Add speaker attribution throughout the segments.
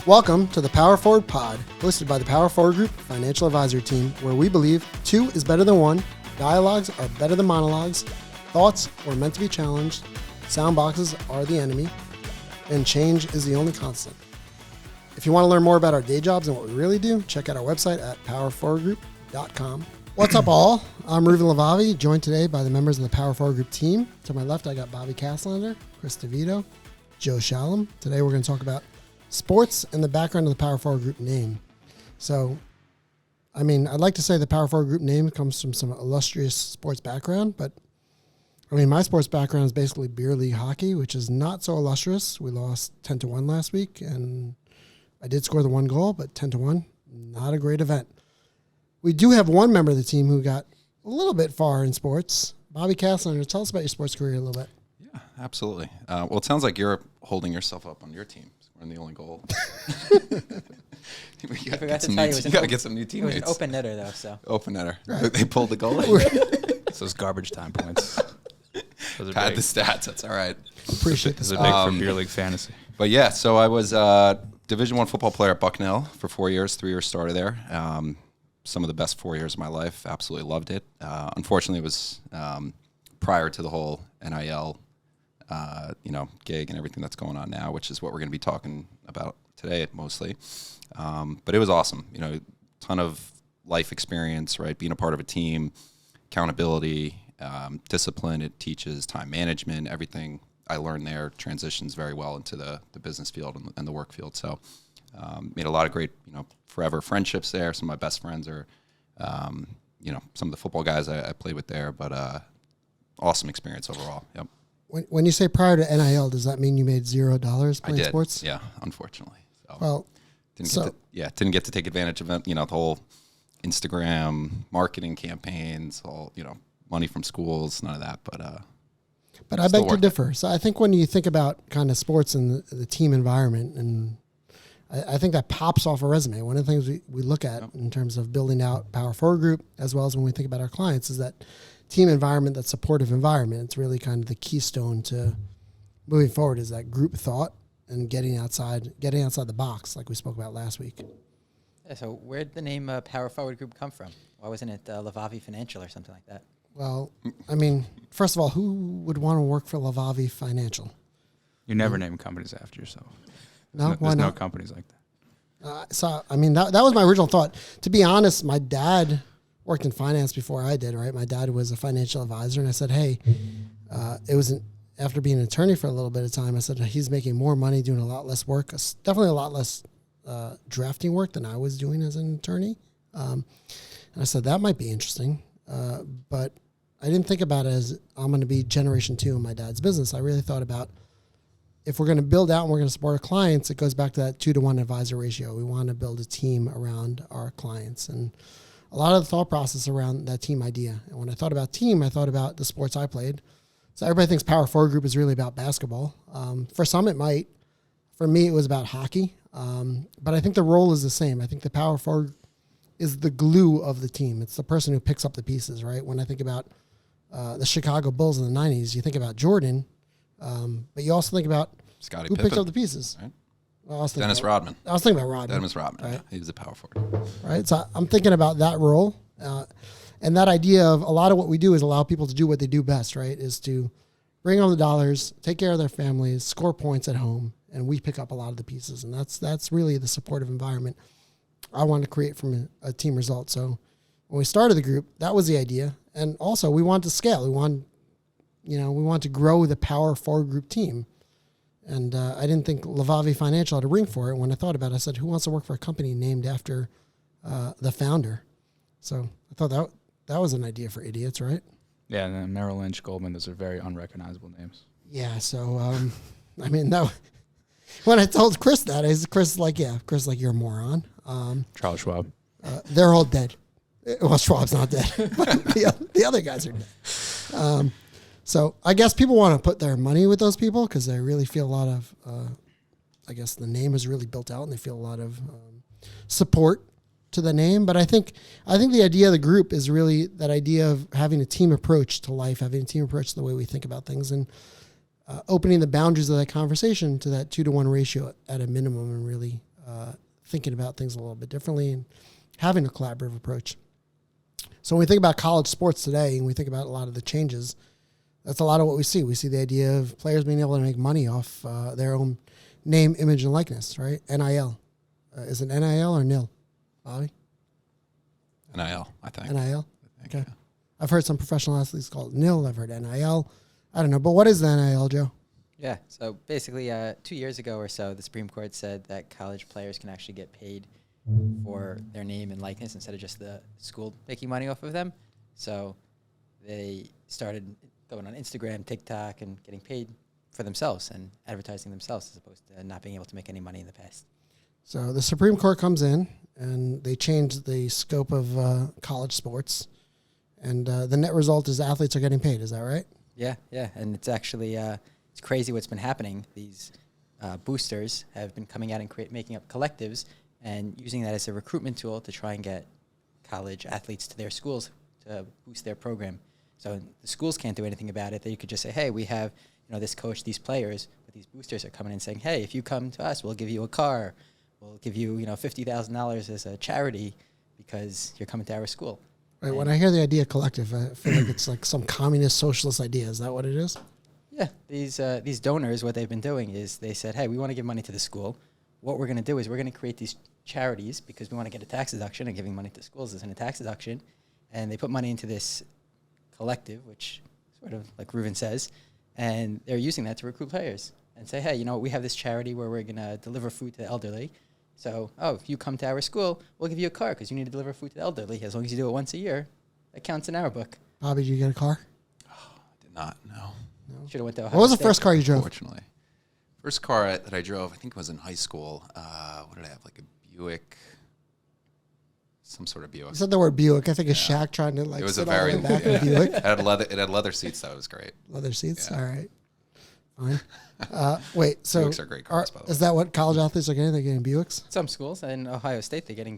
Speaker 1: Welcome to the Power Forward Pod, hosted by the Power Forward Group Financial Advisory Team, where we believe 2 is better than 1, dialogues are better than monologues, thoughts are meant to be challenged, sound boxes are the enemy, and change is the only constant. If you want to learn more about our day jobs and what we really do, check out our website at powerforwardgroup.com. What's up, all? I'm Ruvin Levavi, joined today by the members of the Power Forward Group team. To my left, I got Bobby Kaslander, Chris DeVito, Joe Shalom. Today, we're going to talk about sports and the background of the Power Forward Group name. So, I'd like to say the Power Forward Group name comes from some illustrious sports background, but my sports background is basically beer league hockey, which is not so illustrious. We lost 10-1 last week, and I did score the 1 goal, but 10-1, not a great event. We do have one member of the team who got a little bit far in sports. Bobby Kaslander, tell us about your sports career a little bit.
Speaker 2: Yeah, absolutely. Well, it sounds like you're holding yourself up on your team. We're the only goal. You got to get some new teammates.
Speaker 3: It was an open netter, though. So
Speaker 2: open netter. Right. They pulled the goal.
Speaker 4: So it's garbage time points.
Speaker 2: Pad the stats. That's all right.
Speaker 1: Appreciate this.
Speaker 4: This is big for beer league fantasy.
Speaker 2: But yeah, so I was a Division I football player at Bucknell for 4 years. 3 years started there. Some of the best 4 years of my life. Absolutely loved it. Unfortunately, it was prior to the whole NIL gig and everything that's going on now, which is what we're going to be talking about today mostly. But it was awesome. Ton of life experience, right? Being a part of a team, accountability, discipline. It teaches time management. Everything I learned there transitions very well into the business field and the work field. So made a lot of great, forever friendships there. Some of my best friends are, some of the football guys I played with there, but awesome experience overall. Yep.
Speaker 1: When you say prior to NIL, does that mean you made $0 playing sports?
Speaker 2: Yeah, unfortunately. So,
Speaker 1: well,
Speaker 2: didn't get to take advantage of it. The whole Instagram marketing campaigns, all money from schools, none of that. But
Speaker 1: I beg to differ. So I think when you think about kind of sports and the team environment, and I think that pops off a resume. One of the things we look at in terms of building out Power Forward Group, as well as when we think about our clients, is that team environment, that supportive environment. It's really kind of the keystone to moving forward, is that group thought and getting outside the box, like we spoke about last week.
Speaker 3: Yeah, so where did the name Power Forward Group come from? Why wasn't it Levavi Financial or something like that?
Speaker 1: Well, first of all, who would want to work for Levavi Financial?
Speaker 4: You never name companies after yourself.
Speaker 1: No, why
Speaker 4: there's
Speaker 1: not?
Speaker 4: No companies like that.
Speaker 1: That was my original thought. To be honest, my dad worked in finance before I did, right? My dad was a financial advisor, and I said, hey, after being an attorney for a little bit of time, I said, he's making more money doing a lot less work, definitely a lot less drafting work than I was doing as an attorney. And I said, that might be interesting. But I didn't think about it as I'm going to be generation 2 in my dad's business. I really thought about, if we're going to build out and we're going to support our clients, it goes back to that 2-to-1 advisor ratio. We want to build a team around our clients. And a lot of the thought process around that team idea. And when I thought about team, I thought about the sports I played. So everybody thinks Power Forward Group is really about basketball. For some, it might. For me, it was about hockey. But I think the role is the same. I think the Power Forward is the glue of the team. It's the person who picks up the pieces, right? When I think about the Chicago Bulls in the 90s, you think about Jordan, but you also think about
Speaker 2: Scottie
Speaker 1: who
Speaker 2: Pippen,
Speaker 1: picked up the pieces.
Speaker 2: Right?
Speaker 1: Well,
Speaker 2: Dennis Rodman.
Speaker 1: I was thinking about Rodman.
Speaker 2: Dennis Rodman,
Speaker 1: right?
Speaker 2: Yeah, he was a Power Forward.
Speaker 1: Right, so I'm thinking about that role. And that idea of a lot of what we do is allow people to do what they do best, right? Is to bring home the dollars, take care of their families, score points at home, and we pick up a lot of the pieces. And that's really the supportive environment I wanted to create from a team result. So when we started the group, that was the idea. And also we wanted to scale. We want to grow the Power Forward Group team. And I didn't think Levavi Financial had a ring for it. When I thought about it, I said, who wants to work for a company named after the founder? So I thought that was an idea for idiots, right?
Speaker 4: Yeah, and then Merrill Lynch, Goldman, those are very unrecognizable names.
Speaker 1: Yeah, so, when I told Chris that, Chris like, you're a moron.
Speaker 4: Charles Schwab.
Speaker 1: They're all dead. Well, Schwab's not dead, but the other guys are dead. So I guess people want to put their money with those people because they really feel a lot of, the name is really built out and they feel a lot of support to the name. But I think the idea of the group is really that idea of having a team approach to life, having a team approach to the way we think about things, and opening the boundaries of that conversation to that 2-to-1 ratio at a minimum, and really thinking about things a little bit differently and having a collaborative approach. So when we think about college sports today and we think about a lot of the changes, that's a lot of what we see. We see the idea of players being able to make money off their own name, image, and likeness, right? NIL. Is it NIL or nil, Bobby?
Speaker 2: NIL, I think.
Speaker 1: NIL? Okay.
Speaker 2: Yeah.
Speaker 1: I've heard some professional athletes call it nil. I've heard NIL. I don't know. But what is the NIL, Joe?
Speaker 3: Yeah, so basically 2 years ago or so, the Supreme Court said that college players can actually get paid for their name and likeness instead of just the school making money off of them. So they started going on Instagram, TikTok, and getting paid for themselves and advertising themselves as opposed to not being able to make any money in the past.
Speaker 1: So the Supreme Court comes in and they change the scope of college sports. And the net result is athletes are getting paid. Is that right?
Speaker 3: Yeah, and it's actually it's crazy what's been happening. These boosters have been coming out and making up collectives and using that as a recruitment tool to try and get college athletes to their schools to boost their program. So the schools can't do anything about it. They could just say, hey, we have this coach, these players, but these boosters are coming in saying, hey, if you come to us, we'll give you a car. We'll give you $50,000 as a charity because you're coming to our school.
Speaker 1: Right. When I hear the idea collective, I feel like it's like some communist socialist idea. Is that what it is?
Speaker 3: Yeah, these donors, what they've been doing is they said, hey, we want to give money to the school. What we're going to do is we're going to create these charities because we want to get a tax deduction, and giving money to schools isn't a tax deduction. And they put money into this collective, which sort of like Ruvin says, and they're using that to recruit players and say, hey, we have this charity where we're going to deliver food to the elderly. So, if you come to our school, we'll give you a car because you need to deliver food to the elderly. As long as you do it once a year, that counts in our book.
Speaker 1: Bobby, did you get a car?
Speaker 2: I did not, no.
Speaker 3: Should have went to Ohio
Speaker 1: What was the
Speaker 3: State.
Speaker 1: first car you drove?
Speaker 2: Fortunately. First car that I drove, I think it was in high school. What did I have? Like a Buick, some sort of Buick.
Speaker 1: You said the word Buick. I think of Shaq trying to
Speaker 2: It was
Speaker 1: sit
Speaker 2: a
Speaker 1: all
Speaker 2: very
Speaker 1: the way back of Buick.
Speaker 2: It had leather seats, though. It was great.
Speaker 1: Leather seats.
Speaker 2: Yeah.
Speaker 1: All right. Fine. Wait. So
Speaker 2: Buicks are great cars, by the way.
Speaker 1: is that what college athletes are getting? They're getting Buicks.
Speaker 3: Some schools in Ohio State, they're not getting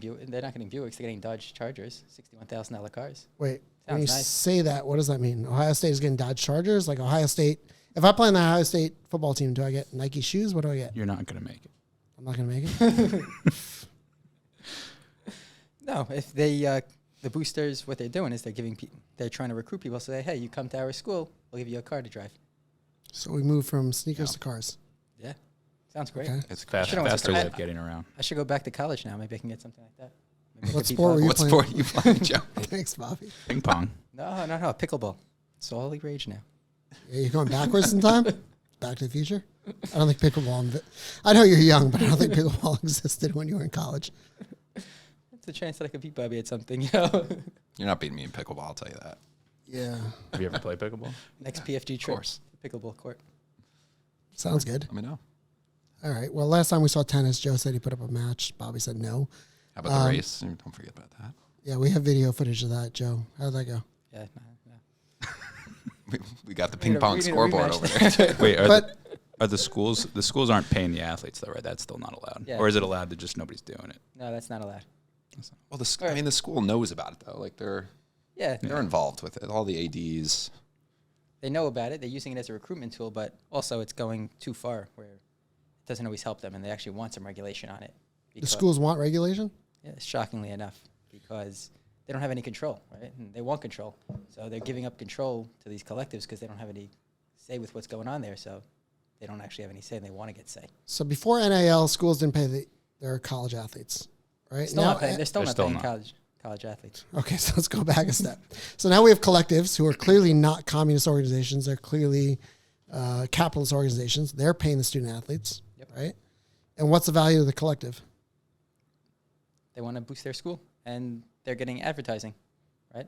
Speaker 3: Buicks. They're getting Dodge Chargers, $61,000 cars.
Speaker 1: Wait. When you
Speaker 3: Sounds nice.
Speaker 1: say that, what does that mean? Ohio State is getting Dodge Chargers? Like Ohio State. If I play on the Ohio State football team, do I get Nike shoes? What do I get?
Speaker 4: You're not going to make it.
Speaker 1: I'm not going to make it.
Speaker 3: No, if they the boosters, what they're doing is they're trying to recruit people. So hey, you come to our school, we'll give you a car to drive.
Speaker 1: So we move from sneakers to cars.
Speaker 3: Yeah, sounds great.
Speaker 1: Okay.
Speaker 2: It's
Speaker 3: Should've went to
Speaker 4: Faster way
Speaker 3: college.
Speaker 4: of getting around.
Speaker 3: I should go back to college now. Maybe I can get something like that. Maybe I
Speaker 1: What
Speaker 3: could be
Speaker 1: sport were
Speaker 3: Bob.
Speaker 1: you
Speaker 2: What
Speaker 1: playing?
Speaker 2: sport are you playing, Joe?
Speaker 1: Thanks, Bobby.
Speaker 4: Ping pong.
Speaker 3: No, pickleball. It's all the rage now.
Speaker 1: Yeah, you're going backwards in time? Back to the future? I don't think pickleball. I know you're young, but I don't think pickleball existed when you were in college.
Speaker 3: It's a chance that I could beat Bobby at something.
Speaker 2: You're not beating me in pickleball, I'll tell you that.
Speaker 1: Yeah.
Speaker 4: Have you ever played pickleball?
Speaker 3: Next PFG trip.
Speaker 2: course.
Speaker 3: Pickleball court.
Speaker 1: Sounds good.
Speaker 2: Let me know.
Speaker 1: All right. Well, last time we saw tennis, Joe said he put up a match. Bobby said no.
Speaker 2: How about the race? Don't forget about that.
Speaker 1: Yeah, we have video footage of that, Joe. How did that go?
Speaker 3: Yeah, no.
Speaker 2: We got the
Speaker 3: We need
Speaker 2: ping
Speaker 3: a-
Speaker 2: pong
Speaker 3: we need a
Speaker 2: scoreboard
Speaker 3: rematch.
Speaker 2: over there.
Speaker 4: Wait,
Speaker 1: But
Speaker 4: are the schools aren't paying the athletes though, right? That's still not allowed.
Speaker 3: Yeah.
Speaker 4: Or is it allowed that just nobody's doing it?
Speaker 3: No, that's not allowed.
Speaker 2: Well, I mean, the school knows about it though. Like
Speaker 3: Yeah,
Speaker 2: they're involved with it. All the ads.
Speaker 3: they know about it. They're using it as a recruitment tool, but also it's going too far where it doesn't always help them, and they actually want some regulation on it.
Speaker 1: the schools want regulation?
Speaker 3: Yeah, shockingly enough, because they don't have any control, right? And they want control. So they're giving up control to these collectives because they don't have any say with what's going on there. So they don't actually have any say, and they want to get say.
Speaker 1: So before NIL, schools didn't pay their college athletes, right?
Speaker 3: Still not paying, they're still
Speaker 4: they're
Speaker 3: not
Speaker 4: still
Speaker 3: paying
Speaker 4: not.
Speaker 3: college athletes.
Speaker 1: Okay, so let's go back a step. So now we have collectives who are clearly not communist organizations. They're clearly capitalist organizations. They're paying the student athletes,
Speaker 3: Yep.
Speaker 1: right? And what's the value of the collective?
Speaker 3: They want to boost their school, and they're getting advertising, right?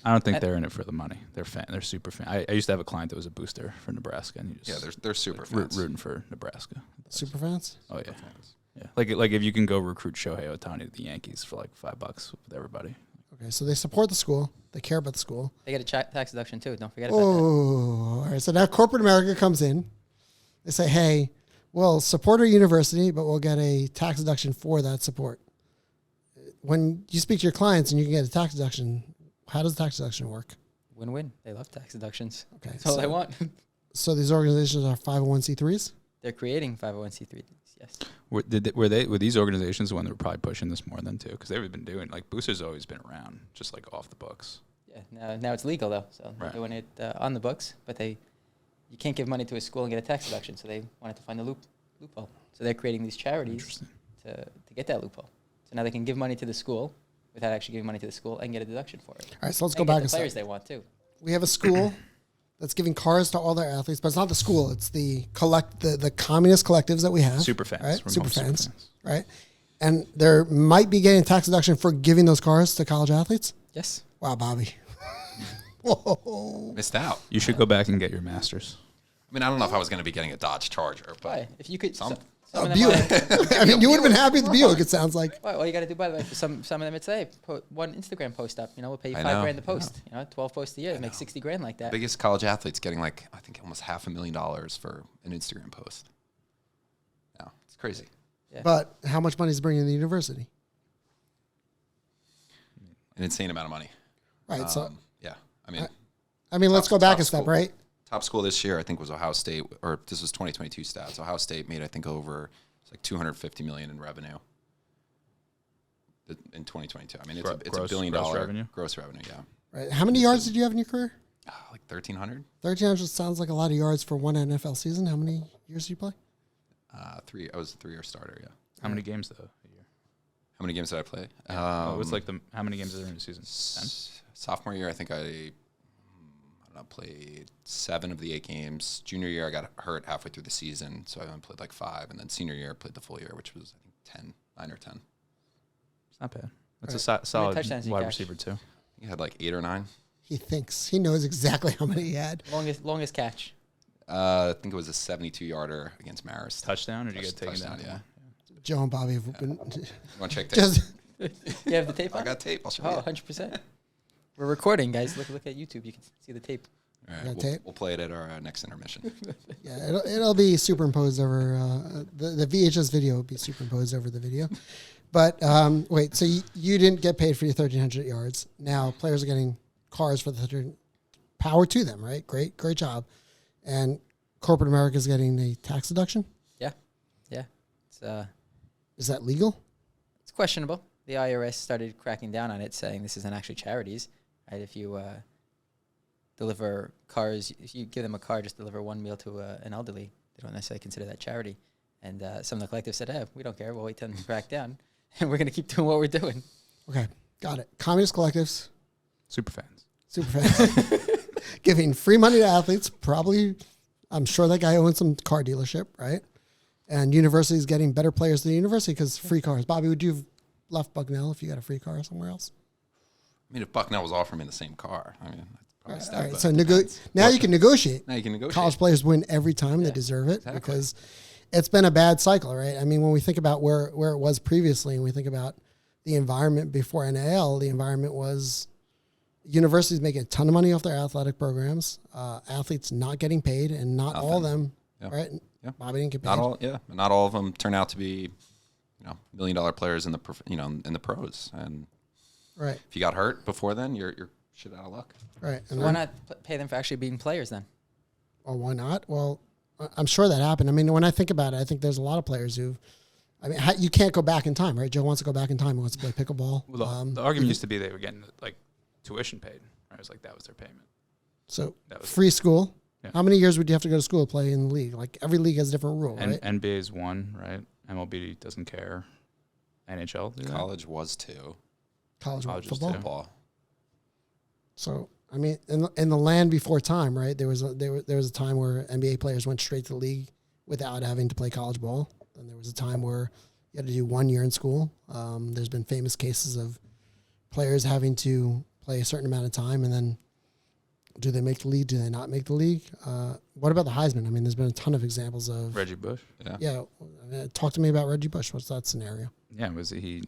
Speaker 4: I don't think they're in it for the money. They're super fan. I used to have a client that was a booster for Nebraska, and he just
Speaker 2: They're super
Speaker 4: like,
Speaker 2: fans.
Speaker 4: rooting for Nebraska.
Speaker 1: Super fans?
Speaker 4: Oh yeah, yeah. Like if you can go recruit Shohei Ohtani to the Yankees for like $5 with everybody.
Speaker 1: Okay, so they support the school. They care about the school.
Speaker 3: They get a tax deduction too. Don't forget about that.
Speaker 1: Oh, all right. So now corporate America comes in. They say, hey, we'll support our university, but we'll get a tax deduction for that support. When you speak to your clients and you can get a tax deduction, how does the tax deduction work?
Speaker 3: Win-win. They love tax deductions.
Speaker 1: Okay,
Speaker 3: That's all
Speaker 1: so-
Speaker 3: they want.
Speaker 1: So these organizations are 501c3s?
Speaker 3: They're creating 501c3s, Yes.
Speaker 4: Were these organizations the one that were probably pushing this more than too? Because they've been doing like boosters always been around, just like off the books.
Speaker 3: Yeah. Now it's legal though, so they're doing it on the books. But you can't give money to a school and get a tax deduction, so they wanted to find a loophole. So they're creating these charities to get that loophole. So now they can give money to the school without actually giving money to the school and get a deduction for it.
Speaker 1: All right, so let's go back a
Speaker 3: the players
Speaker 1: step.
Speaker 3: they want too.
Speaker 1: We have a school that's giving cars to all their athletes, but it's not the school. It's the communist collectives that we have.
Speaker 4: Super fans.
Speaker 1: Right?
Speaker 4: We're
Speaker 1: Super
Speaker 4: called
Speaker 1: fans. Right? And there might be getting a tax deduction for giving those cars to college athletes.
Speaker 3: Yes.
Speaker 1: Wow, Bobby. Whoa.
Speaker 2: Missed out.
Speaker 4: You should go back and get your master's.
Speaker 2: I mean, I don't know if I was going to be getting a Dodge Charger, but
Speaker 3: Why? If you could,
Speaker 2: some
Speaker 1: A Buick. I mean, you would have been happy with the Buick, it sounds like.
Speaker 3: Well, all you got to do, by the way, for some of them, it's put one Instagram post up. We'll pay you
Speaker 2: I
Speaker 3: $5
Speaker 2: know,
Speaker 3: grand a post. 12 posts a year, make $60,000 like that.
Speaker 2: biggest college athletes getting I think almost $500,000 for an Instagram post. Yeah, it's crazy.
Speaker 3: Yeah.
Speaker 1: But how much money is bringing in the university?
Speaker 2: An insane amount of money.
Speaker 1: Right. So,
Speaker 2: Yeah, I
Speaker 1: mean, let's go back
Speaker 2: top
Speaker 1: a step,
Speaker 2: school.
Speaker 1: right?
Speaker 2: Top school this year, I think, was Ohio State, or this was 2022 stats. Ohio State made, I think, over $250 million in revenue in 2022. I mean, it's a $1 billion gross revenue. Yeah.
Speaker 1: Right. How many yards did you have in your career?
Speaker 2: 1,300.
Speaker 1: 1,300 sounds like a lot of yards for one NFL season. How many years did you play?
Speaker 2: 3. I was a 3-year starter. Yeah.
Speaker 4: How many games though a year?
Speaker 2: How many games did I play?
Speaker 4: What's how many games are there in a season? 10?
Speaker 2: Sophomore year, I think I played 7 of the 8 games. Junior year, I got hurt halfway through the season, so I only played 5. And then senior year, I played the full year, which was, I think, 9 or 10.
Speaker 4: It's not bad. That's a solid
Speaker 3: touchdowns you
Speaker 4: wide
Speaker 3: catch?
Speaker 4: receiver too.
Speaker 2: He had 8 or 9.
Speaker 1: He thinks. He knows exactly how many he had.
Speaker 3: Longest catch.
Speaker 2: I think it was a 72-yarder against Marist.
Speaker 4: Touchdown, or did you get taken
Speaker 2: Touchdown,
Speaker 4: down?
Speaker 2: yeah.
Speaker 1: Joe and Bobby have been
Speaker 2: You want to check tape?
Speaker 1: just
Speaker 3: You have the tape on?
Speaker 2: I got tape. I'll show
Speaker 3: Oh,
Speaker 2: you.
Speaker 3: 100%. We're recording, guys. Look at YouTube. You can see the tape.
Speaker 2: All
Speaker 1: got
Speaker 2: right,
Speaker 1: tape?
Speaker 2: we'll play it at our next intermission.
Speaker 1: yeah. It'll be superimposed over the VHS video will be superimposed over the video. But wait, so you didn't get paid for your 1,300 yards. Now players are getting cars for the 100. Power to them, right? Great job. And corporate America is getting a tax deduction.
Speaker 3: Yeah.
Speaker 1: Is that legal?
Speaker 3: It's questionable. The IRS started cracking down on it, saying this isn't actually charities. Right? If you deliver cars, if you give them a car, just deliver one meal to an elderly, they don't necessarily consider that charity. And some of the collectives said, hey, we don't care. We'll wait till them to crack down. And we're going to keep doing what we're doing.
Speaker 1: Okay, got it. Communist collectives,
Speaker 4: Super fans.
Speaker 1: giving free money to athletes. Probably, I'm sure that guy owns some car dealership, right? And universities getting better players to the university because free cars. Bobby, would you have left Bucknell if you got a free car somewhere else?
Speaker 2: I mean, if Bucknell was offering me the same car, I mean, I'd probably
Speaker 1: All right,
Speaker 2: but
Speaker 1: so
Speaker 2: it depends.
Speaker 1: now you can negotiate.
Speaker 2: Now you can negotiate.
Speaker 1: College players win every time. They deserve it
Speaker 2: exactly.
Speaker 1: because it's been a bad cycle, right? I mean, when we think about where it was previously and we think about the environment before NAL, the environment was universities making a ton of money off their athletic programs, athletes not getting paid, and not all of them, right?
Speaker 2: Yeah.
Speaker 1: Bobby didn't get paid.
Speaker 2: Not all of them turn out to be, $1 million players in the in the pros. And
Speaker 1: Right,
Speaker 2: if you got hurt before then, you're shit out of luck.
Speaker 1: right. And
Speaker 3: Why
Speaker 1: then,
Speaker 3: not pay them for actually being players then?
Speaker 1: or why not? Well, I'm sure that happened. I mean, when I think about it, I think there's a lot of players you can't go back in time, right? Joe wants to go back in time. He wants to play pickleball.
Speaker 4: Well, the argument used to be they were getting tuition paid. Right? It was that was their payment.
Speaker 1: So
Speaker 4: That was
Speaker 1: free school.
Speaker 4: Yeah.
Speaker 1: How many years would you have to go to school to play in the league? Like every league has a different rule,
Speaker 4: And
Speaker 1: right?
Speaker 4: NBA is 1, right? MLB doesn't care. NHL do that?
Speaker 2: College was 2.
Speaker 1: College
Speaker 4: was
Speaker 1: football.
Speaker 4: 2.
Speaker 2: Football.
Speaker 1: So I mean, in the land before time, right? There was a time where NBA players went straight to the league without having to play college ball. And there was a time where you had to do 1 year in school. There's been famous cases of players having to play a certain amount of time, and then do they make the league? Do they not make the league? What about the Heisman? I mean, there's been a ton of examples of
Speaker 4: Reggie Bush.
Speaker 1: Yeah, talk to me about Reggie Bush. What's that scenario?
Speaker 4: Yeah, he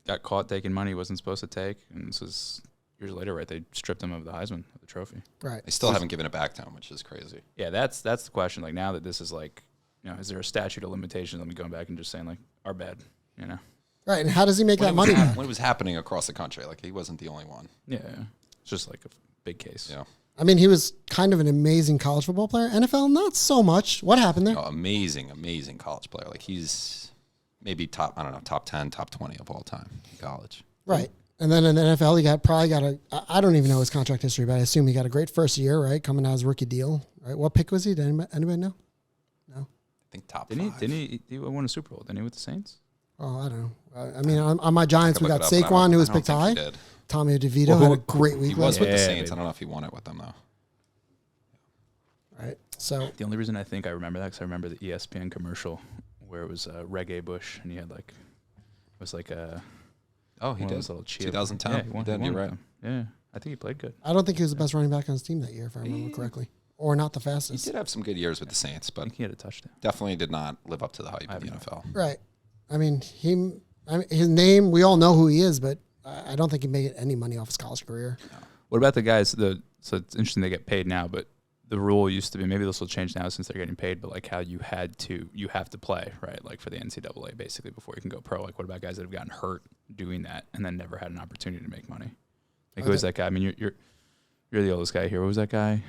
Speaker 4: got caught taking money he wasn't supposed to take, and this was years later, right? They stripped him of the Heisman, of the trophy.
Speaker 1: Right.
Speaker 2: They still haven't given it back to him, which is crazy.
Speaker 4: Yeah, that's the question. Now that this is is there a statute of limitations on me going back and just saying our bad,
Speaker 1: Right, and how does he make that money back?
Speaker 2: When it was happening across the country, he wasn't the only one.
Speaker 4: Yeah, it's just a big case.
Speaker 2: Yeah.
Speaker 1: I mean, he was kind of an amazing college football player. NFL, not so much. What happened there?
Speaker 2: Oh, amazing college player. Like he's maybe top 10, top 20 of all time in college.
Speaker 1: Right. And then in the NFL, he probably got I don't even know his contract history, but I assume he got a great first year, right? Coming out as rookie deal, right? What pick was he? Did anybody know? No.
Speaker 2: I think top
Speaker 4: Didn't
Speaker 2: 5.
Speaker 4: he won a Super Bowl? Didn't he with the Saints?
Speaker 1: Oh, I don't know. I mean, on my Giants, we got
Speaker 2: I don't-
Speaker 1: Saquon, who was
Speaker 2: I don't
Speaker 1: picked
Speaker 2: think he
Speaker 1: high.
Speaker 2: did.
Speaker 1: Tommy DeVito had a great week.
Speaker 2: He was with the
Speaker 4: Yeah,
Speaker 2: Saints.
Speaker 4: baby.
Speaker 2: I don't know if he won it with them though.
Speaker 1: Right. So
Speaker 4: The only reason I think I remember that because I remember the ESPN commercial where it was Reggae Bush and he had like it was like a
Speaker 2: Oh, he
Speaker 4: one of
Speaker 2: did.
Speaker 4: those little cheer.
Speaker 2: 2010.
Speaker 4: Yeah, he won,
Speaker 2: He did,
Speaker 4: he
Speaker 2: you're
Speaker 4: won
Speaker 2: right.
Speaker 4: with them. Yeah, I think he played good.
Speaker 1: I don't think he was the best running back on his team that year, if I remember correctly, or not the
Speaker 2: He
Speaker 1: fastest.
Speaker 2: did have some good years with the Saints,
Speaker 4: I
Speaker 2: but
Speaker 4: think he had a touchdown.
Speaker 2: definitely did not live up to the hype
Speaker 4: I
Speaker 2: in the
Speaker 4: have
Speaker 2: NFL.
Speaker 1: Right. I mean, his name, we all know who he is, but I don't think he made any money off his college career.
Speaker 4: What about the guys? So it's interesting they get paid now, but the rule used to be, maybe this will change now since they're getting paid, but like how you have to play, right? Like for the NCAA basically before you can go pro. Like what about guys that have gotten hurt doing that and then never had an opportunity to make money? Like who is that guy? I mean, you're the oldest guy here. What was that guy?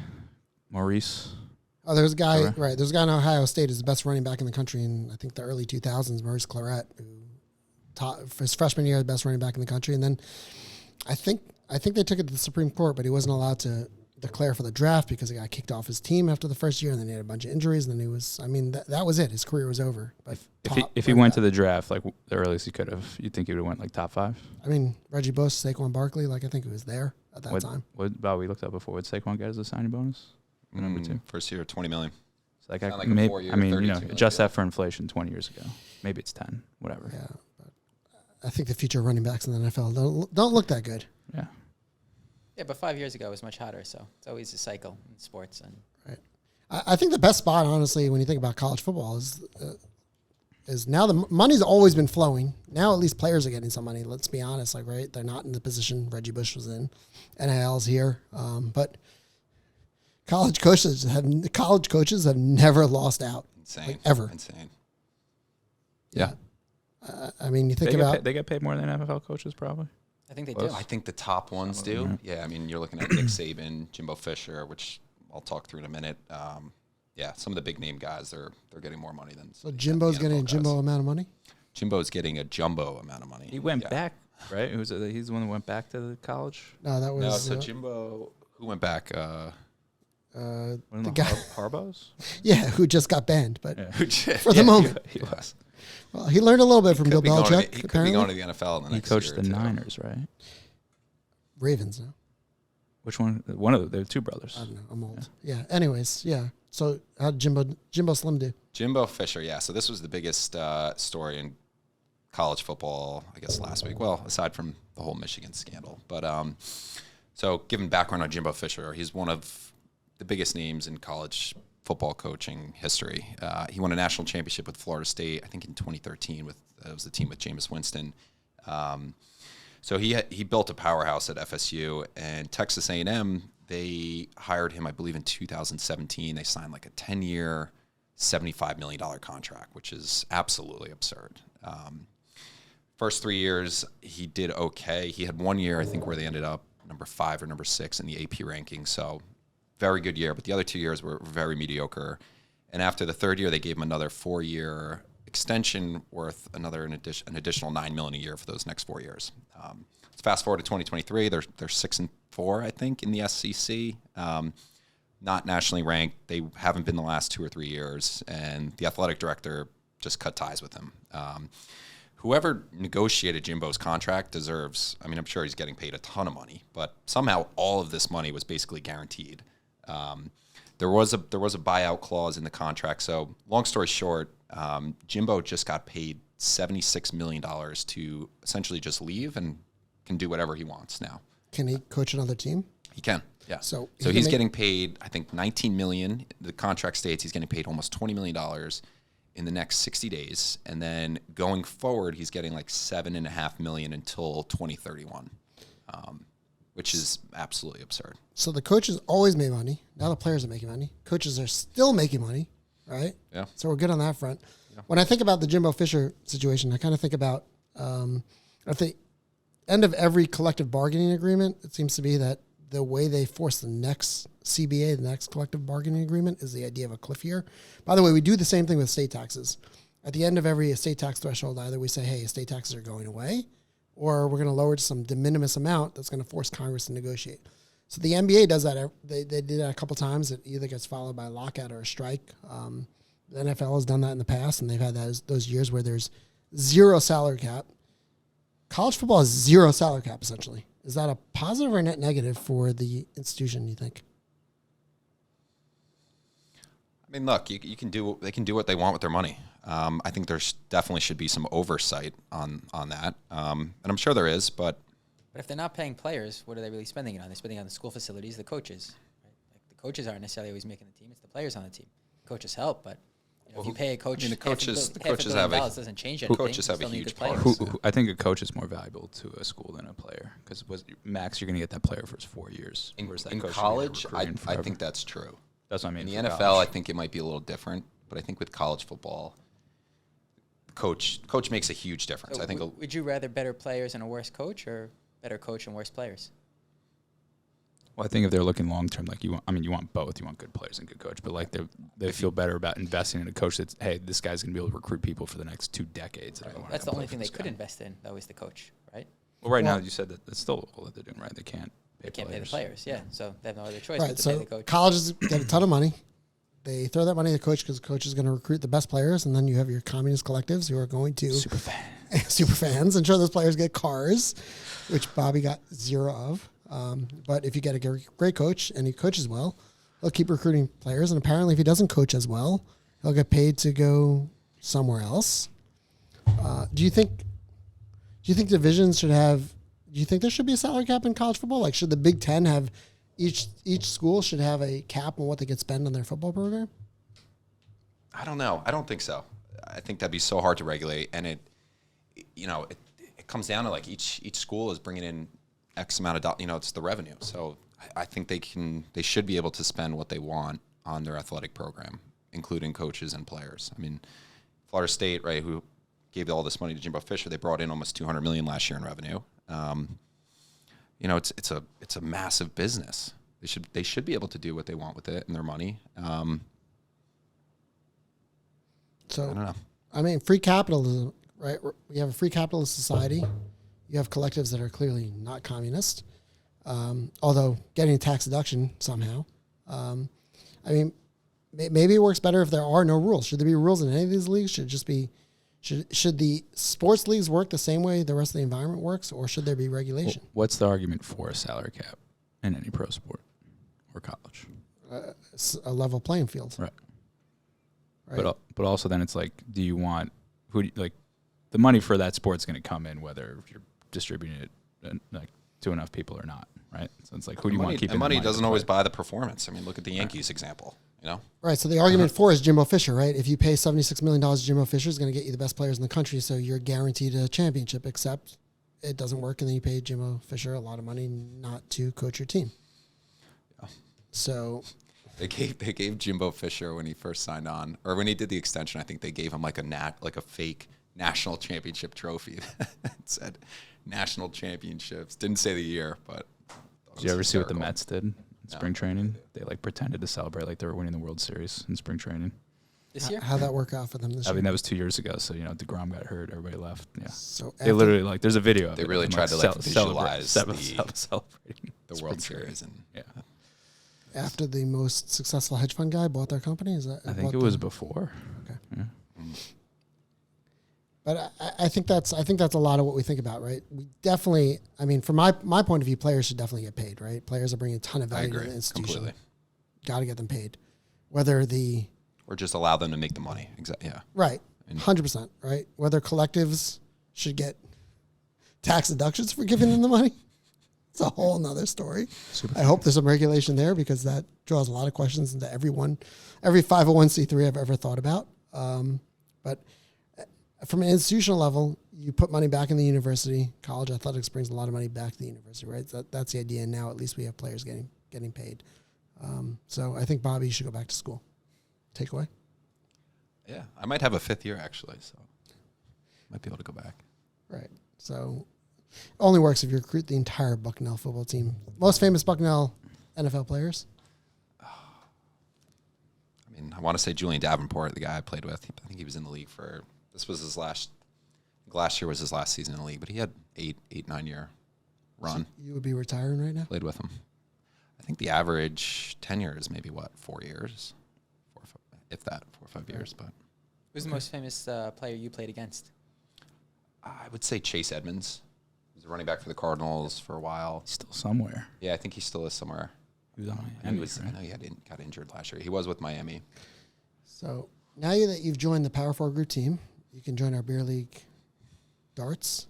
Speaker 4: Maurice?
Speaker 1: Oh, there's a guy,
Speaker 4: Claret?
Speaker 1: right? There's a guy in Ohio State who's the best running back in the country in, I think, the early 2000s, Maurice Claret, who for his freshman year, the best running back in the country. And then I think they took it to the Supreme Court, but he wasn't allowed to declare for the draft because he got kicked off his team after the first year, and then he had a bunch of injuries, and then he was, I mean, that was it. His career was over. But
Speaker 4: If he went to the draft, like the earliest he could have, you think he would have went like top 5?
Speaker 1: I mean, Reggie Bush, Saquon Barkley, like I think he was there at that time.
Speaker 4: What about we looked up before? Would Saquon get as a signing bonus? Number 2.
Speaker 2: First year, $20 million.
Speaker 4: So like
Speaker 2: Sound like a
Speaker 4: maybe,
Speaker 2: 4-year,
Speaker 4: I mean,
Speaker 2: $32 million
Speaker 4: adjust
Speaker 2: deal.
Speaker 4: that for inflation 20 years ago. Maybe it's 10, whatever.
Speaker 1: Yeah, but I think the future running backs in the NFL don't look that good.
Speaker 4: Yeah.
Speaker 3: Yeah, but 5 years ago it was much hotter, so it's always a cycle in sports. And
Speaker 1: I think the best spot, honestly, when you think about college football, is now the money's always been flowing. Now at least players are getting some money. Let's be honest, like right, they're not in the position Reggie Bush was in. NIL's here, but college coaches have never lost out,
Speaker 2: Insane.
Speaker 1: like ever.
Speaker 2: Insane.
Speaker 1: Yeah. I mean, you think about
Speaker 4: They get paid more than NFL coaches probably.
Speaker 3: I think they
Speaker 4: Close.
Speaker 3: do.
Speaker 2: I think the top ones do. Yeah, I mean, you're looking at Nick Saban, Jimbo Fisher, which I'll talk through in a minute. Yeah, some of the big name guys, they're getting more money than.
Speaker 1: so Jimbo's
Speaker 2: the
Speaker 1: getting a
Speaker 2: NFL
Speaker 1: Jimbo
Speaker 2: guys.
Speaker 1: amount of money.
Speaker 2: Jimbo's getting a jumbo amount of money.
Speaker 4: He went
Speaker 2: Yeah.
Speaker 4: back, right? He's the one that went back to the college.
Speaker 1: No, that was
Speaker 2: No, so Jimbo, who went back?
Speaker 4: One of
Speaker 1: the guy,
Speaker 4: Harbaugh's?
Speaker 1: yeah, who just got banned, but
Speaker 4: Yeah.
Speaker 1: for the moment,
Speaker 4: He was.
Speaker 1: well, he learned a little bit from Bill
Speaker 2: Could be going to
Speaker 1: Belichick.
Speaker 2: the- he could be
Speaker 1: Apparently,
Speaker 2: going to the NFL in the
Speaker 4: He
Speaker 2: next
Speaker 4: coached
Speaker 2: year
Speaker 4: the
Speaker 2: or two.
Speaker 4: Niners, right?
Speaker 1: Ravens. No?
Speaker 4: Which one? One of they're two brothers.
Speaker 1: I don't know. I'm old. Yeah. Anyways, yeah. So how did Jimbo Slim do?
Speaker 2: Jimbo Fisher, yeah. So this was the biggest story in college football, I guess, last week. Well, aside from the whole Michigan scandal. But so giving background on Jimbo Fisher, he's one of the biggest names in college football coaching history. He won a national championship with Florida State, I think in 2013. It was the team with Jameis Winston. So he built a powerhouse at FSU, and Texas A&M, they hired him, I believe, in 2017. They signed like a 10-year, $75 million contract, which is absolutely absurd. First 3 years, he did okay. He had 1 year, I think, where they ended up number 5 or number 6 in the AP ranking. So very good year. But the other 2 years were very mediocre. And after the third year, they gave him another 4-year extension worth an additional $9 million a year for those next 4 years. Let's fast forward to 2023. They're 6-4, I think, in the SEC. Not nationally ranked. They haven't been the last 2 or 3 years, and the athletic director just cut ties with him. Whoever negotiated Jimbo's contract deserves. I mean, I'm sure he's getting paid a ton of money, but somehow all of this money was basically guaranteed. There was a buyout clause in the contract. So, long story short, Jimbo just got paid $76 million to essentially just leave and can do whatever he wants now.
Speaker 1: Can he coach another team?
Speaker 2: He can, yeah.
Speaker 1: So
Speaker 2: he's getting paid, I think, $19 million. The contract states he's getting paid almost $20 million in the next 60 days, and then going forward, he's getting like $7.5 million until 2031, which is absolutely absurd.
Speaker 1: So the coaches always made money. Now the players are making money. Coaches are still making money, right?
Speaker 2: Yeah.
Speaker 1: So we're good on that front. Yeah. When I think about the Jimbo Fisher situation, I kind of think about at the end of every collective bargaining agreement, it seems to be that the way they force the next CBA, the next collective bargaining agreement, is the idea of a cliff year. By the way, we do the same thing with estate taxes. At the end of every estate tax threshold, either we say, hey, estate taxes are going away, or we're going to lower it to some de minimis amount that's going to force Congress to negotiate. So the NBA does that. They did that a couple times. It either gets followed by a lockout or a strike. The NFL has done that in the past, and they've had those years where there's zero salary cap. College football has zero salary cap, essentially. Is that a positive or a net negative for the institution, you think?
Speaker 2: I mean, look, they can do what they want with their money. I think there's definitely should be some oversight on that, and I'm sure there is. But
Speaker 3: if they're not paying players, what are they really spending it on? They're spending it on the school facilities, the coaches. Right? Like the coaches aren't necessarily always making the team; it's the players on the team. Coaches help, but if you pay a coach,
Speaker 2: the coaches
Speaker 3: $500 million doesn't change anything.
Speaker 2: Coaches have a huge part.
Speaker 4: I think a coach is more valuable to a school than a player because max you're going to get that player for his 4 years.
Speaker 2: In college, I think that's true.
Speaker 4: That's what I mean.
Speaker 2: In the NFL, I think it might be a little different, but I think with college football, coach makes a huge difference.
Speaker 3: So
Speaker 2: I think.
Speaker 3: Would you rather better players and a worse coach, or better coach and worse players?
Speaker 4: Well, I think if they're looking long term, like you want both. You want good players and good coach, but like they feel better about investing in a coach that's, hey, this guy's gonna be able to recruit people for the next 2 decades.
Speaker 3: Right. That's the only thing they could invest in, though, is the coach, right?
Speaker 4: Well, now you said that that's still all that they're doing, right? They can't pay
Speaker 3: the players, yeah. So they have no other choice
Speaker 1: Right.
Speaker 3: but to
Speaker 1: So
Speaker 3: pay the coach.
Speaker 1: colleges get a ton of money. They throw that money at the coach because the coach is going to recruit the best players, and then you have your communist collectives who are going to super fans, and sure those players get cars, which Bobby got 0 of. But if you get a great coach and he coaches well, he'll keep recruiting players. And apparently if he doesn't coach as well, he'll get paid to go somewhere else. Do you think divisions should have, do you think there should be a salary cap in college football? Like should the Big Ten have, each school should have a cap on what they could spend on their football program?
Speaker 2: I don't know. I don't think so. I think that'd be so hard to regulate. And it comes down to like each school is bringing in X amount of dollars, it's the revenue. So I think they should be able to spend what they want on their athletic program, including coaches and players. I mean, Florida State, right, who gave all this money to Jimbo Fisher, they brought in almost $200 million last year in revenue. It's a massive business. They should be able to do what they want with it and their money.
Speaker 1: So
Speaker 2: I don't know.
Speaker 1: I mean, free capitalism, right? We have a free capitalist society. You have collectives that are clearly not communist, although getting a tax deduction somehow. I mean, maybe it works better if there are no rules. Should there be rules in any of these leagues? Should it just be, should the sports leagues work the same way the rest of the environment works, or should there be regulation?
Speaker 4: What's the argument for a salary cap in any pro sport or college?
Speaker 1: A level playing field.
Speaker 4: Right. But also then it's like, do you want the money for that sport's going to come in whether you're distributing it like to enough people or not, right? So it's like, who do you want to keep?
Speaker 2: The money doesn't always buy the performance. I mean, look at the Yankees example.
Speaker 1: Right. So the argument for is Jimbo Fisher, right? If you pay $76 million to Jimbo Fisher, is going to get you the best players in the country, so you're guaranteed a championship. Except it doesn't work, and then you pay Jimbo Fisher a lot of money not to coach your team. Yeah. So
Speaker 2: they gave Jimbo Fisher when he first signed on, or when he did the extension. I think they gave him like a fake national championship trophy. It said national championships. Didn't say the year, but
Speaker 4: did you ever see what the Mets did in spring training? They pretended to celebrate like they were winning the World Series in spring training.
Speaker 3: This year?
Speaker 1: How'd that work out for them this year?
Speaker 4: I mean, that was 2 years ago. So, DeGrom got hurt. Everybody left. Yeah.
Speaker 1: So
Speaker 4: they literally, there's a video of
Speaker 2: they
Speaker 4: it.
Speaker 2: really tried to visualize
Speaker 4: celebrating
Speaker 2: the World Series.
Speaker 4: Yeah.
Speaker 1: After the most successful hedge fund guy bought their company?
Speaker 4: I think it was before.
Speaker 1: Okay.
Speaker 4: Yeah.
Speaker 1: But I think that's a lot of what we think about, right? We definitely, I mean, from my point of view, players should definitely get paid, right? Players are bringing a ton of value to the institution.
Speaker 2: Completely.
Speaker 1: Got to get them paid.
Speaker 2: Or just allow them to make the money. Exactly. Yeah.
Speaker 1: Right. 100%, right? Whether collectives should get tax deductions for giving them the money. It's a whole nother story. I hope there's some regulation there because that draws a lot of questions into every 501c3 I've ever thought about. But from an institutional level, you put money back in the university. College athletics brings a lot of money back to the university, right? That's the idea. And now at least we have players getting paid. So I think Bobby should go back to school. Takeaway?
Speaker 2: Yeah, I might have a 5th year actually, so might be able to go back.
Speaker 1: Right. So Only works if you recruit the entire Bucknell football team. Most famous Bucknell NFL players.
Speaker 2: I mean, I want to say Julian Davenport, the guy I played with. I think he was in the league for, this was his last year was his last season in the league, but he had 9 year run.
Speaker 1: So you would be retiring right now?
Speaker 2: Played with him. I think the average tenure is maybe 4 years, 4 or 5, if that, 4 or 5 years. But
Speaker 3: Who's the most famous player you played against?
Speaker 2: I would say Chase Edmonds. He was a running back for the Cardinals for a while.
Speaker 4: Still somewhere.
Speaker 2: Yeah, I think he still is somewhere.
Speaker 4: He was on
Speaker 2: I
Speaker 4: Miami,
Speaker 2: know he got injured last year. He was with Miami.
Speaker 1: So now that you've joined the Power 4 group team, you can join our beer league darts,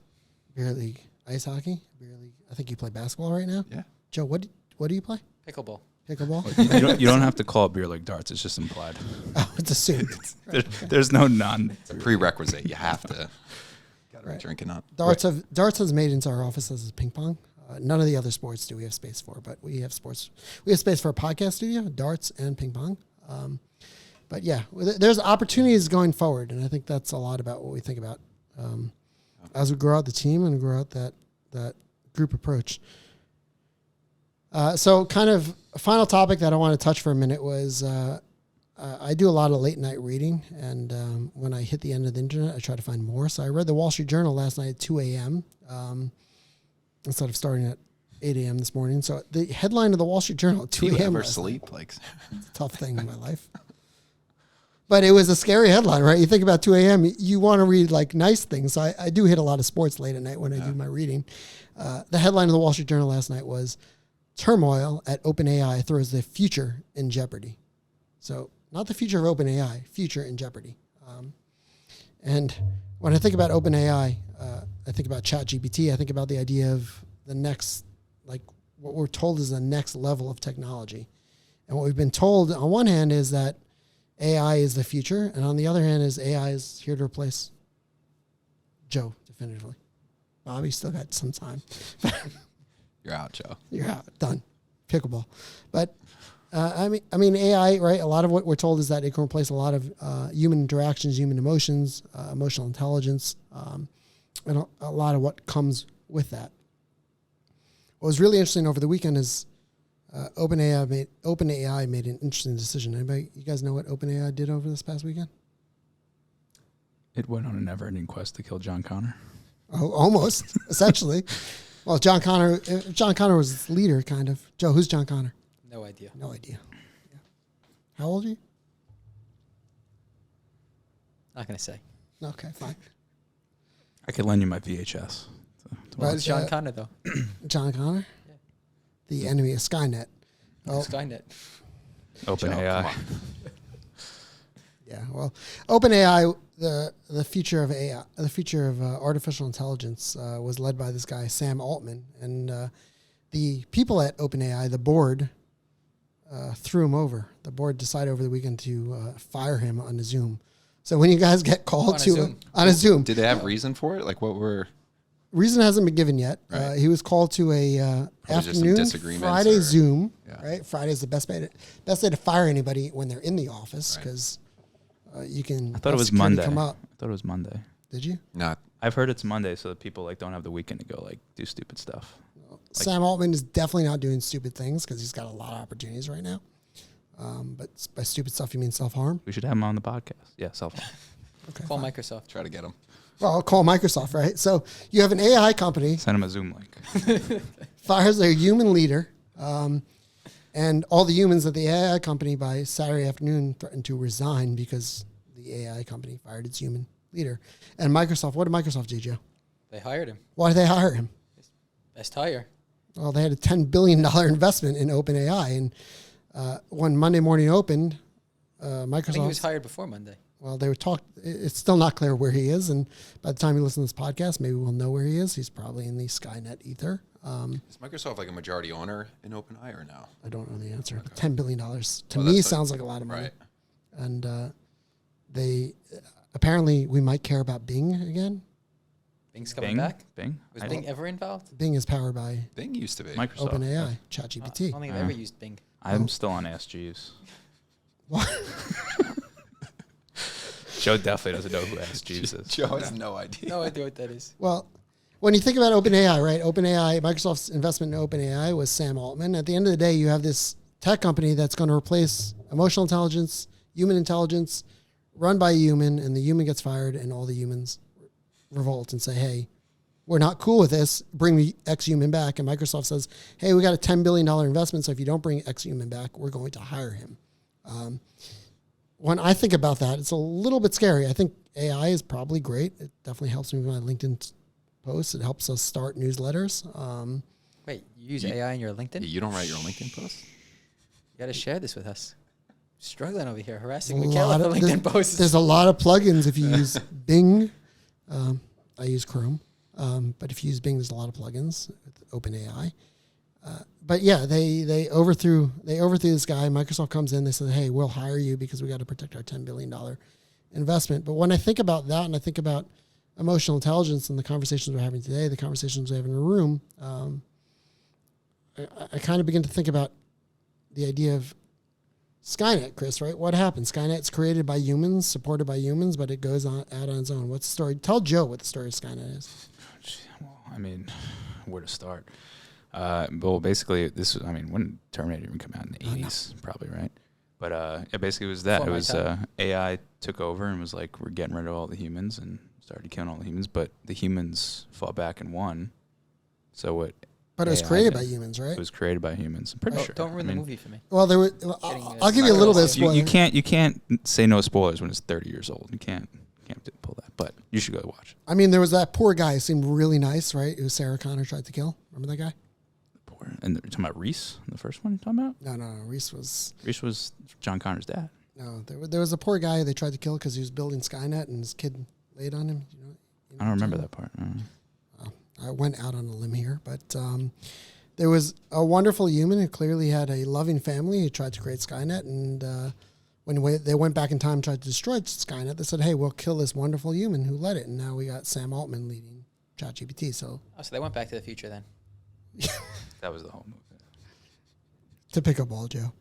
Speaker 1: beer league ice hockey, beer league. I think you play basketball right now.
Speaker 2: Yeah.
Speaker 1: Joe, what do you play?
Speaker 3: Pickleball.
Speaker 1: Pickleball.
Speaker 4: You don't have to call it beer like darts. It's just implied.
Speaker 1: Oh, it's assumed.
Speaker 4: There's no non.
Speaker 2: It's a prerequisite. You have to. Got to
Speaker 1: Right.
Speaker 2: be drinking up.
Speaker 1: Darts has made into our office as ping pong. None of the other sports do we have space for, but we have sports. We have space for a podcast studio, darts, and ping pong. But yeah, there's opportunities going forward, and I think that's a lot about what we think about as we grow out the team and grow out that group approach. So kind of a final topic that I want to touch for a minute was I do a lot of late night reading, and when I hit the end of the internet, I try to find more. So I read the Wall Street Journal last night at 2 a.m. Instead of starting at 8 a.m. this morning. So the headline of the Wall Street Journal at 2
Speaker 2: Do you
Speaker 1: a.m.
Speaker 2: ever sleep?
Speaker 1: It's a tough thing in my life. But it was a scary headline, right? You think about 2 a.m., you want to read like nice things. So I do hit a lot of sports late at night when I do my reading. The headline of the Wall Street Journal last night was, turmoil at OpenAI throws the future in jeopardy. So not the future of OpenAI, future in jeopardy. And when I think about OpenAI, I think about ChatGPT. I think about the idea of the next, like what we're told is the next level of technology. And what we've been told on one hand is that AI is the future, and on the other hand is AI is here to replace Joe definitively. Bobby still got some time.
Speaker 2: You're out, Joe.
Speaker 1: You're out. Done. Pickleball. But I mean AI, right? A lot of what we're told is that it can replace a lot of human interactions, human emotions, emotional intelligence, and a lot of what comes with that. What was really interesting over the weekend is OpenAI made an interesting decision. Anybody, you guys know what OpenAI did over this past weekend?
Speaker 4: It went on a never-ending quest to kill John Connor.
Speaker 1: Oh, almost, essentially. Well, John Connor was its leader, kind of. Joe, who's John Connor?
Speaker 3: No idea.
Speaker 1: No idea. Yeah. How old are you?
Speaker 3: Not going to say.
Speaker 1: Okay, fine.
Speaker 4: I could lend you my VHS.
Speaker 1: But,
Speaker 3: Who's John Connor, though?
Speaker 1: John Connor?
Speaker 3: Yeah.
Speaker 1: The enemy of Skynet. Oh,
Speaker 3: Skynet.
Speaker 4: OpenAI.
Speaker 1: yeah. Well, OpenAI, the future of AI, the future of artificial intelligence was led by this guy, Sam Altman. And the people at OpenAI, the board, threw him over. The board decided over the weekend to fire him on a Zoom. So when you guys get called on a Zoom.
Speaker 2: Did they have reason for it? Like what were...
Speaker 1: Reason hasn't been given yet.
Speaker 2: Right.
Speaker 1: He was called to a afternoon Friday Zoom. Yeah. Right, Friday's the best day to fire anybody when they're in the office because you can.
Speaker 4: I thought it was Monday.
Speaker 1: Come up.
Speaker 4: I thought it was Monday.
Speaker 1: Did you?
Speaker 2: Not.
Speaker 4: I've heard it's Monday, so that people like don't have the weekend to go like do stupid stuff.
Speaker 1: Sam Altman is definitely not doing stupid things because he's got a lot of opportunities right now. But by stupid stuff, you mean self-harm?
Speaker 4: We should have him on the podcast. Yeah, self-harm.
Speaker 1: Okay.
Speaker 3: Call
Speaker 1: fine.
Speaker 3: Microsoft.
Speaker 2: Try to get him.
Speaker 1: Well, I'll call Microsoft, right? So you have an AI company.
Speaker 4: Send him a Zoom link.
Speaker 1: Fires their human leader. And all the humans at the AI company by Saturday afternoon threatened to resign because the AI company fired its human leader. And Microsoft, what did Microsoft do, Joe?
Speaker 3: They hired him.
Speaker 1: Why did they hire him?
Speaker 3: Best hire.
Speaker 1: Well, they had a $10 billion investment in OpenAI. And when Monday morning opened, Microsoft...
Speaker 3: I think he was hired before Monday.
Speaker 1: Well, they were it's still not clear where he is. And by the time you listen to this podcast, maybe we'll know where he is. He's probably in the Skynet ether.
Speaker 2: Is Microsoft like a majority owner in OpenAI or no?
Speaker 1: I don't know the answer.
Speaker 2: Okay.
Speaker 1: $10 billion to me sounds like a lot of money.
Speaker 2: Right.
Speaker 1: And they apparently we might care about Bing again.
Speaker 3: Bing's coming
Speaker 4: Bing?
Speaker 3: back?
Speaker 4: Bing?
Speaker 3: Was Bing ever involved?
Speaker 1: Bing is powered by
Speaker 2: Bing used to be.
Speaker 4: Microsoft.
Speaker 1: OpenAI,
Speaker 3: I
Speaker 1: ChatGPT.
Speaker 3: don't think I've ever used Bing.
Speaker 4: I'm still on Ask Jeeves.
Speaker 1: What?
Speaker 4: Joe definitely doesn't know who Ask Jeeves is.
Speaker 2: Joe has no idea.
Speaker 3: No idea what that is.
Speaker 1: Well, when you think about OpenAI, right? OpenAI, Microsoft's investment in OpenAI was Sam Altman. At the end of the day, you have this tech company that's going to replace emotional intelligence, human intelligence, run by a human, and the human gets fired, and all the humans revolt and say, hey, we're not cool with this. Bring the X human back. And Microsoft says, hey, we got a $10 billion investment, so if you don't bring X human back, we're going to hire him. When I think about that, it's a little bit scary. I think AI is probably great. It definitely helps me with my LinkedIn posts. It helps us start newsletters.
Speaker 3: Wait, you use AI in your LinkedIn?
Speaker 2: You don't write your own LinkedIn posts?
Speaker 3: You got to share this with us. Struggling over here, harassing Michaela for LinkedIn posts.
Speaker 1: There's a lot of plugins if you use Bing. I use Chrome. But if you use Bing, there's a lot of plugins with OpenAI. But yeah, they overthrew this guy. Microsoft comes in. They said, hey, we'll hire you because we got to protect our $10 billion investment. But when I think about that and I think about emotional intelligence and the conversations we're having today, the conversations we have in a room, I kind of begin to think about the idea of Skynet, Chris, right? What happened? Skynet's created by humans, supported by humans, but it goes out on its own. What's the story? Tell Joe what the story of Skynet is.
Speaker 4: Well, I mean, where to start? Well, basically, when did Terminator even come out in the 80s? Probably, right? But it basically was that.
Speaker 3: Before
Speaker 4: It was AI took over and was like, we're getting rid of all the humans and started killing all the humans. But the humans fought back and won. So what?
Speaker 1: But it was created by humans, right?
Speaker 4: It was created by humans. I'm pretty sure.
Speaker 3: Don't ruin the movie for me.
Speaker 1: Well, there were. I'll give you a little bit of spoiler.
Speaker 4: You can't say no spoilers when it's 30 years old. You can't pull that. But you should go watch it.
Speaker 1: I mean, there was that poor guy who seemed really nice, right? It was Sarah Connor tried to kill. Remember that guy?
Speaker 4: And you're talking about Reese, the first one you're talking about?
Speaker 1: No. Reese was
Speaker 4: John Connor's dad.
Speaker 1: No, there was a poor guy they tried to kill because he was building Skynet and his kid laid on him.
Speaker 4: I don't remember that part.
Speaker 1: I went out on a limb here, but there was a wonderful human who clearly had a loving family who tried to create Skynet. And when they went back in time and tried to destroy Skynet, they said, hey, we'll kill this wonderful human who led it. And now we got Sam Altman leading ChatGPT. So
Speaker 3: they went back to the future then.
Speaker 4: That was the whole movie.
Speaker 1: To pick a ball, Joe.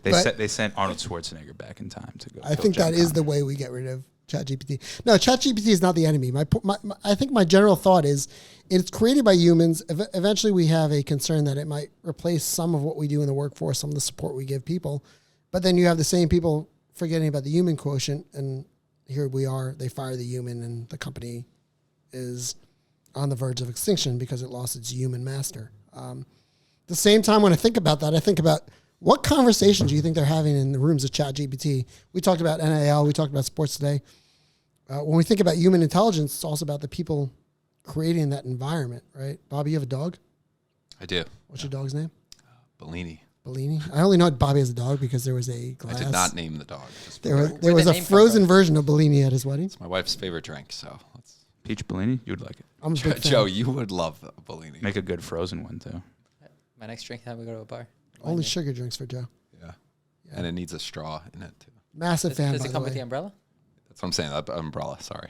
Speaker 4: They sent Arnold Schwarzenegger back in time to go.
Speaker 1: I think that is the way we get rid of ChatGPT. No, ChatGPT is not the enemy. I think my general thought is it's created by humans. Eventually, we have a concern that it might replace some of what we do in the workforce, some of the support we give people. But then you have the same people forgetting about the human quotient, and here we are. They fire the human, and the company is on the verge of extinction because it lost its human master. The same time, when I think about that, I think about what conversations do you think they're having in the rooms of ChatGPT? We talked about NIL. We talked about sports today. When we think about human intelligence, it's also about the people creating that environment, right? Bobby, you have a dog?
Speaker 2: I do.
Speaker 1: What's your dog's name?
Speaker 2: Bellini.
Speaker 1: Bellini. I only know Bobby has a dog because there was a glass.
Speaker 2: I did not name the dog.
Speaker 1: There was a frozen version of Bellini at his wedding.
Speaker 2: It's my wife's favorite drink, so let's.
Speaker 4: Peach Bellini, you would like it.
Speaker 1: I'm a big fan.
Speaker 2: Joe, you would love Bellini.
Speaker 4: Make a good frozen one too.
Speaker 3: My next drink time we go to a bar.
Speaker 1: Only sugar drinks for Joe.
Speaker 2: Yeah. And it needs a straw in it too.
Speaker 1: Massive fan.
Speaker 3: Does it come with the
Speaker 1: way.
Speaker 3: umbrella?
Speaker 2: That's what I'm saying. That umbrella. Sorry.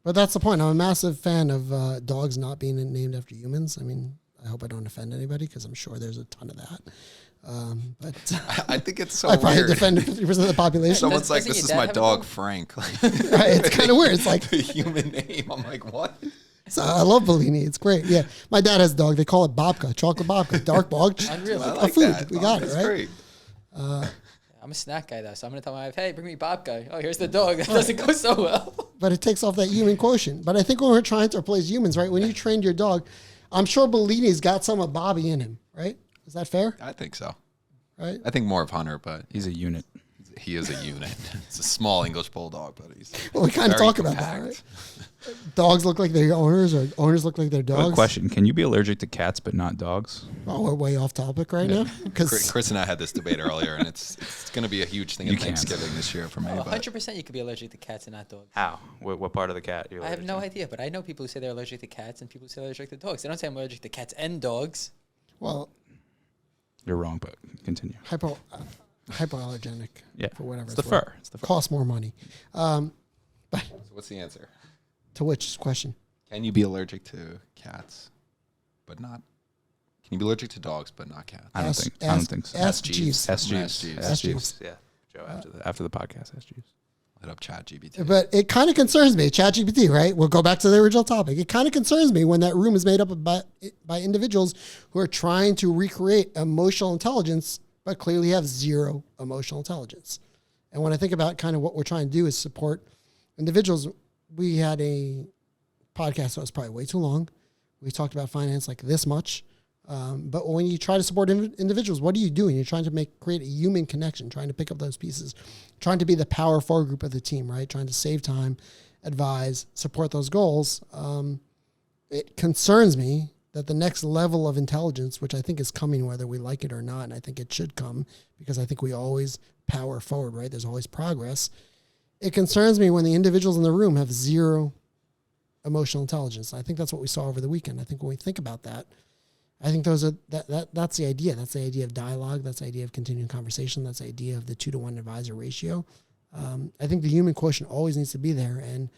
Speaker 1: But that's the point. I'm a massive fan of dogs not being named after humans. I mean, I hope I don't offend anybody because I'm sure there's a ton of that. But
Speaker 2: I think it's so
Speaker 1: I probably
Speaker 2: weird.
Speaker 1: defend 50% of the population.
Speaker 2: Someone's like,
Speaker 3: Doesn't
Speaker 2: "This
Speaker 3: your
Speaker 2: is my
Speaker 3: dad have a
Speaker 2: dog,
Speaker 3: dog?
Speaker 2: Frank."
Speaker 1: Right, it's kind of weird. It's like
Speaker 2: the human name. I'm like, what?
Speaker 1: so I love Bellini. It's great. Yeah, my dad has a dog. They call it Babka, chocolate Babka, dark bog.
Speaker 3: Unreal.
Speaker 2: I
Speaker 1: A
Speaker 2: like
Speaker 1: food.
Speaker 2: that.
Speaker 1: We got it,
Speaker 2: That's
Speaker 1: right?
Speaker 2: great.
Speaker 3: I'm a snack guy though, so I'm gonna tell my wife, "Hey, bring me babka." Oh, here's the dog. That doesn't go so well.
Speaker 1: But it takes off that human quotient. But I think when we're trying to replace humans, right? When you trained your dog, I'm sure Bellini's got some of Bobby in him, right? Is that fair?
Speaker 2: I think so.
Speaker 1: Right?
Speaker 2: I think more of Hunter, but
Speaker 4: He's a unit.
Speaker 2: he is a unit. It's a small English bulldog, but he's
Speaker 1: Well, we kind of
Speaker 2: very
Speaker 1: talk about that,
Speaker 2: compact.
Speaker 1: right? Dogs look like their owners, or owners look like their
Speaker 4: Good
Speaker 1: dogs.
Speaker 4: question. Can you be allergic to cats but not dogs?
Speaker 1: Oh, we're way off topic right now. Because
Speaker 2: Chris and I had this debate earlier, and it's going to be a huge thing
Speaker 4: You
Speaker 2: at
Speaker 4: can't.
Speaker 2: Thanksgiving this year for me.
Speaker 3: Oh,
Speaker 2: but
Speaker 3: 100% you could be allergic to cats and not dogs.
Speaker 4: How? What part of the cat?
Speaker 3: I have no idea, but I know people who say they're allergic to cats and people who say they're allergic to dogs. They don't say I'm allergic to cats and dogs.
Speaker 1: well,
Speaker 4: You're wrong, but continue.
Speaker 1: hypoallergenic.
Speaker 4: Yeah.
Speaker 1: For whatever
Speaker 4: It's the
Speaker 1: worth.
Speaker 4: fur. It's the fur.
Speaker 1: Costs more money.
Speaker 2: so what's the answer?
Speaker 1: To which question?
Speaker 2: Can you be allergic to cats, but not? Can you be allergic to dogs, but not cats?
Speaker 4: I don't think so.
Speaker 1: Ask Jeeves.
Speaker 4: Ask
Speaker 2: Jeeves.
Speaker 4: Jeeves.
Speaker 2: Ask
Speaker 4: Ask
Speaker 1: Jeeves.
Speaker 4: Jeeves. Yeah. Joe, after the podcast, ask Jeeves.
Speaker 2: Hit up ChatGPT.
Speaker 1: But it kind of concerns me, ChatGPT, right? We'll go back to the original topic. It kind of concerns me when that room is made up by individuals who are trying to recreate emotional intelligence, but clearly have zero emotional intelligence. And when I think about kind of what we're trying to do is support individuals, we had a podcast that was probably way too long. We talked about finance like this much. But when you try to support individuals, what are you doing? You're trying to create a human connection, trying to pick up those pieces, trying to be the power forward group of the team, right? Trying to save time, advise, support those goals. It concerns me that the next level of intelligence, which I think is coming whether we like it or not, and I think it should come because I think we always power forward, right? There's always progress. It concerns me when the individuals in the room have zero emotional intelligence. I think that's what we saw over the weekend. I think when we think about that, I think that's the idea. That's the idea of dialogue. That's the idea of continuing conversation. That's the idea of the 2-to-1 advisor ratio. I think the human quotient always needs to be there. And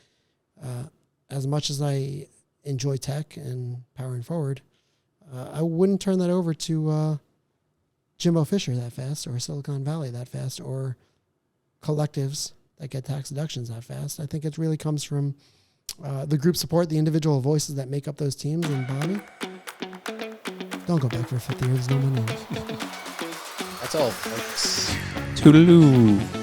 Speaker 1: as much as I enjoy tech and powering forward, I wouldn't turn that over to Jimbo Fisher that fast, or Silicon Valley that fast, or collectives that get tax deductions that fast. I think it really comes from the group support, the individual voices that make up those teams. And Bobby, don't go back for 50 years, no money.
Speaker 3: That's all, folks.
Speaker 4: Toodaloo.